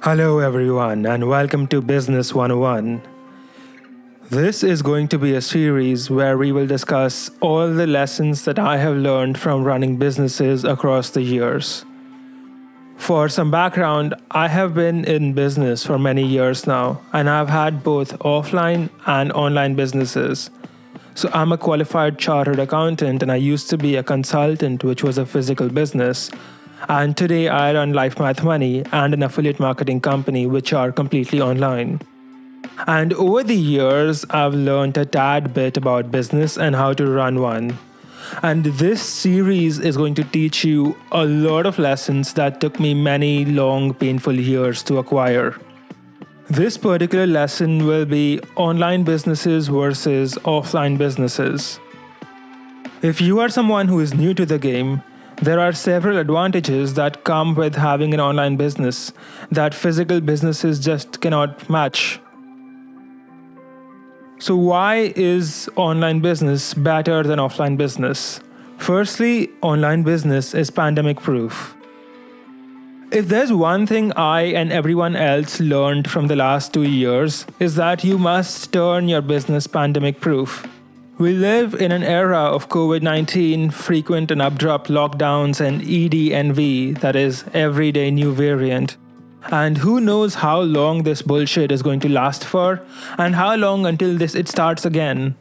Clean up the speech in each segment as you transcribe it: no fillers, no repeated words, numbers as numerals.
Hello everyone and welcome to Business 101. This is going to be a series where we will discuss all the lessons that I have learned from running businesses across the years. For some background, I have been in business for many years now and I've had both offline and online businesses. So I'm a qualified chartered accountant and I used to be a consultant, which was a physical business. And today I run Life Math Money and an affiliate marketing company, which are completely online. And over the years, I've learned a tad bit about business and how to run one. And this series is going to teach you a lot of lessons that took me many long, painful years to acquire. This particular lesson will be online businesses versus offline businesses. If you are someone who is new to the game, there are several advantages that come with having an online business that physical businesses just cannot match. So why is online business better than offline business? Firstly, online business is pandemic proof. If there's one thing I and everyone else learned from the last 2 years, is that you must turn your business pandemic proof. We live in an era of COVID-19, frequent and abrupt lockdowns, and EDNV, that is, everyday new variant. And who knows how long this bullshit is going to last for, and how long until it starts again.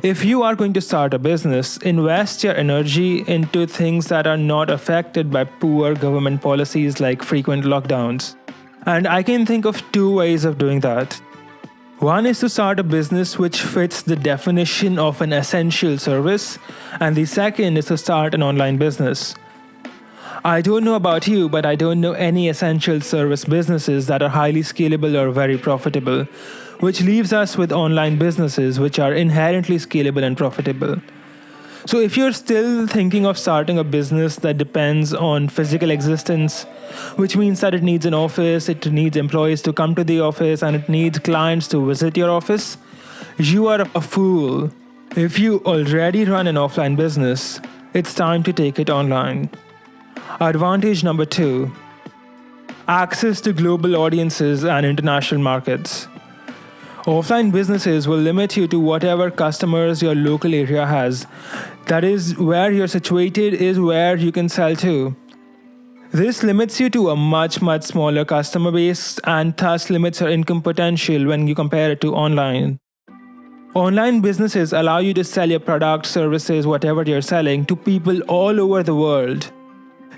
If you are going to start a business, invest your energy into things that are not affected by poor government policies like frequent lockdowns. And I can think of 2 ways of doing that. One is to start a business which fits the definition of an essential service, and the second is to start an online business. I don't know about you, but I don't know any essential service businesses that are highly scalable or very profitable, which leaves us with online businesses which are inherently scalable and profitable. So if you're still thinking of starting a business that depends on physical existence, which means that it needs an office, it needs employees to come to the office, and it needs clients to visit your office, you are a fool. If you already run an offline business, it's time to take it online. Advantage number 2. Access to global audiences and international markets. Offline businesses will limit you to whatever customers your local area has. That is, where you're situated is where you can sell to. This limits you to a much smaller customer base and thus limits your income potential when you compare it to online. Online businesses allow you to sell your products, services, whatever you're selling to people all over the world.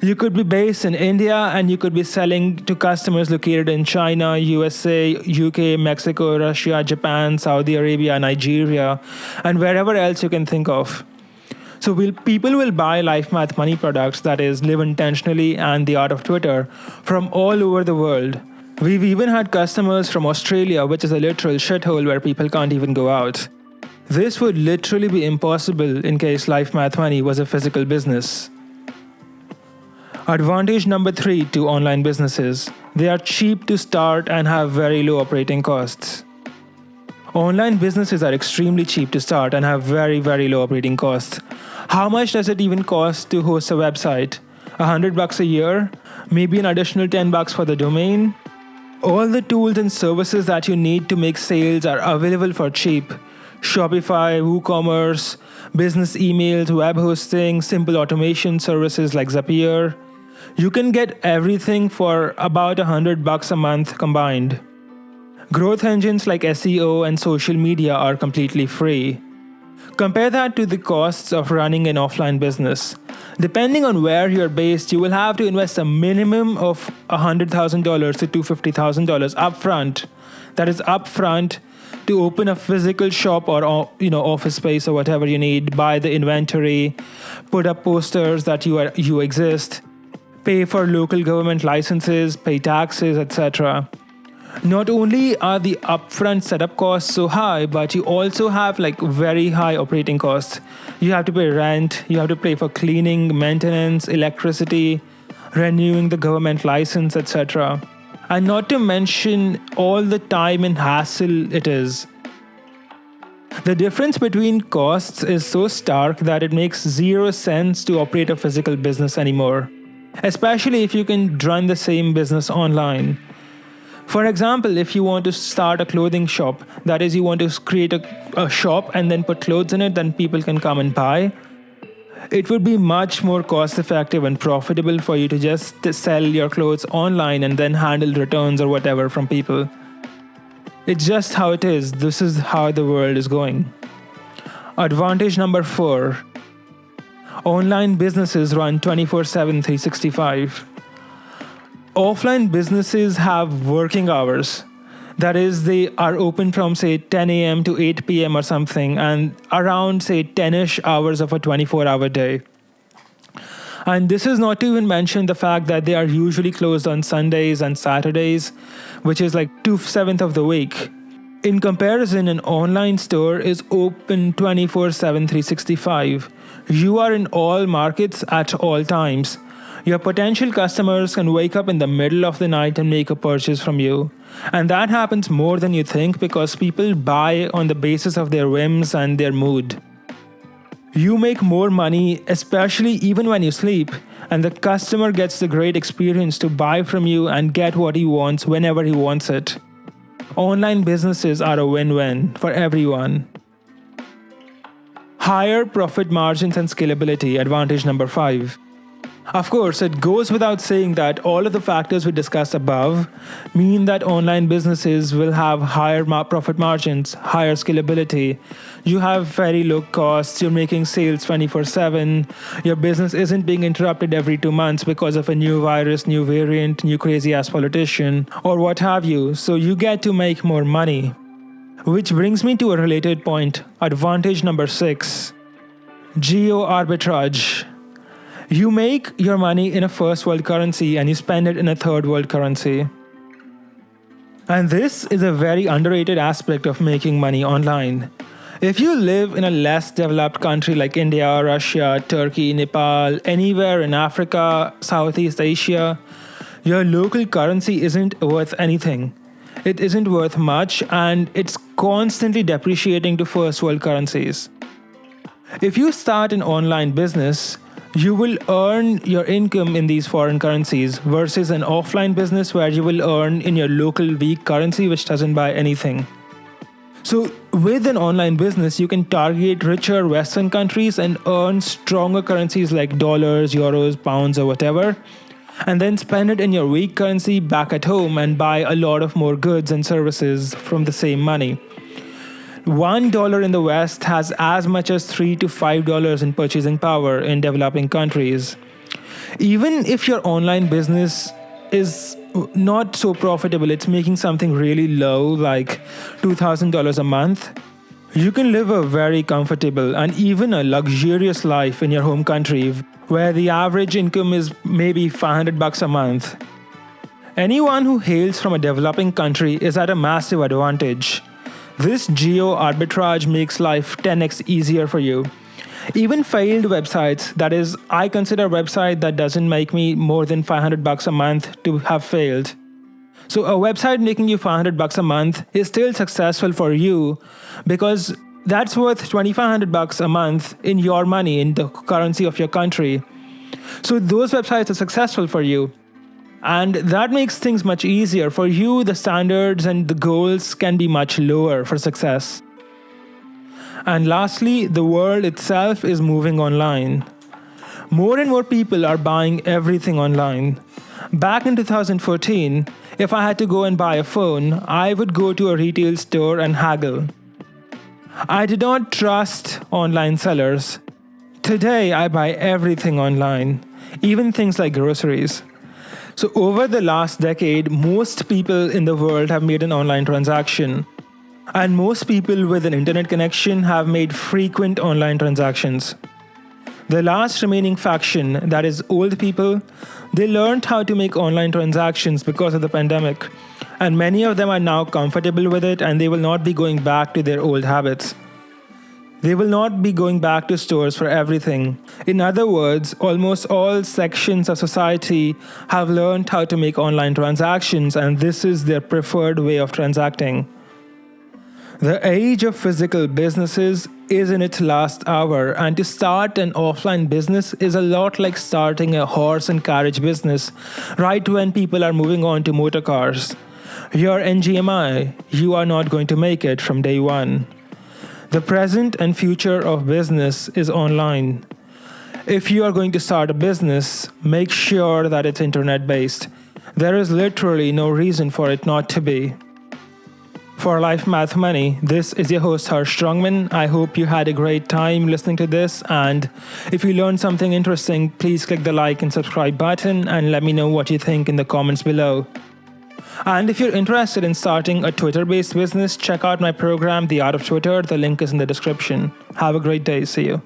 You could be based in India and you could be selling to customers located in China, USA, UK, Mexico, Russia, Japan, Saudi Arabia, Nigeria, and wherever else you can think of. So people will buy Life Math Money products, that is, Live Intentionally and The Art of Twitter, from all over the world. We've even had customers from Australia, which is a literal shithole where people can't even go out. This would literally be impossible in case Life Math Money was a physical business. Advantage number 3 to online businesses. They are cheap to start and have very low operating costs. Online businesses are extremely cheap to start and have very low operating costs. How much does it even cost to host a website? $100 a year? Maybe an additional $10 for the domain? All the tools and services that you need to make sales are available for cheap. Shopify, WooCommerce, business emails, web hosting, simple automation services like Zapier. You can get everything for about $100 a month combined. Growth engines like SEO and social media are completely free. Compare that to the costs of running an offline business. Depending on where you're based, you will have to invest a minimum of $100,000 to $250,000 upfront. That is upfront to open a physical shop or office space or whatever you need, buy the inventory, put up posters that you exist, pay for local government licenses, pay taxes, etc. Not only are the upfront setup costs so high, but you also have very high operating costs. You have to pay rent, you have to pay for cleaning, maintenance, electricity, renewing the government license, etc. And not to mention all the time and hassle it is. The difference between costs is so stark that it makes zero sense to operate a physical business anymore, especially if you can run the same business online. For example, if you want to start a clothing shop, that is, you want to create a shop and then put clothes in it, then people can come and buy. It would be much more cost effective and profitable for you to just sell your clothes online and then handle returns or whatever from people. It's just how it is. This is how the world is going. Advantage number 4. Online businesses run 24/7, 365. Offline businesses have working hours. That is, they are open from say 10 a.m. to 8 p.m. or something, and around say 10-ish hours of a 24-hour day. And this is not to even mention the fact that they are usually closed on Sundays and Saturdays, which is like 2/7 of the week. In comparison, an online store is open 24/7, 365. You are in all markets at all times. Your potential customers can wake up in the middle of the night and make a purchase from you. And that happens more than you think because people buy on the basis of their whims and their mood. You make more money, especially even when you sleep, and the customer gets the great experience to buy from you and get what he wants whenever he wants it. Online businesses are a win-win for everyone. Higher profit margins and scalability, advantage number 5. Of course, it goes without saying that all of the factors we discussed above mean that online businesses will have higher profit margins, higher scalability. You have very low costs, you're making sales 24/7, your business isn't being interrupted every 2 months because of a new virus, new variant, new crazy ass politician, or what have you, so you get to make more money. Which brings me to a related point, advantage number 6, Geo-Arbitrage. You make your money in a first world currency and you spend it in a third world currency. And this is a very underrated aspect of making money online. If you live in a less developed country like India, Russia, Turkey, Nepal, anywhere in Africa, Southeast Asia, your local currency isn't worth anything. It isn't worth much and it's constantly depreciating to first world currencies. If you start an online business, you will earn your income in these foreign currencies versus an offline business where you will earn in your local weak currency which doesn't buy anything. So with an online business, you can target richer Western countries and earn stronger currencies like dollars, euros, pounds or whatever, and then spend it in your weak currency back at home and buy a lot of more goods and services from the same money. $1 in the West has as much as $3 to $5 in purchasing power in developing countries. Even if your online business is not so profitable, it's making something really low, like $2,000 a month, you can live a very comfortable and even a luxurious life in your home country where the average income is maybe $500 a month. Anyone who hails from a developing country is at a massive advantage. This geo-arbitrage makes life 10x easier for you. Even failed websites, that is, I consider a website that doesn't make me more than $500 a month to have failed. So a website making you $500 a month is still successful for you because that's worth $2,500 a month in your money, in the currency of your country. So those websites are successful for you. And that makes things much easier. For you, the standards and the goals can be much lower for success. And lastly, the world itself is moving online. More and more people are buying everything online. Back in 2014, if I had to go and buy a phone, I would go to a retail store and haggle. I did not trust online sellers. Today, I buy everything online, even things like groceries. So over the last decade, most people in the world have made an online transaction. And most people with an internet connection have made frequent online transactions. The last remaining faction, that is old people, they learned how to make online transactions because of the pandemic. And many of them are now comfortable with it and they will not be going back to their old habits. They will not be going back to stores for everything. In other words, almost all sections of society have learned how to make online transactions, and this is their preferred way of transacting. The age of physical businesses is in its last hour, and to start an offline business is a lot like starting a horse and carriage business right when people are moving on to motor cars. You're NGMI, you are not going to make it from day one. The present and future of business is online. If you are going to start a business, make sure that it's internet-based. There is literally no reason for it not to be. For Life Math Money, this is your host Harsh Strongman. I hope you had a great time listening to this, and if you learned something interesting, please click the like and subscribe button and let me know what you think in the comments below. And if you're interested in starting a Twitter-based business, check out my program, The Art of Twitter. The link is in the description. Have a great day. See you.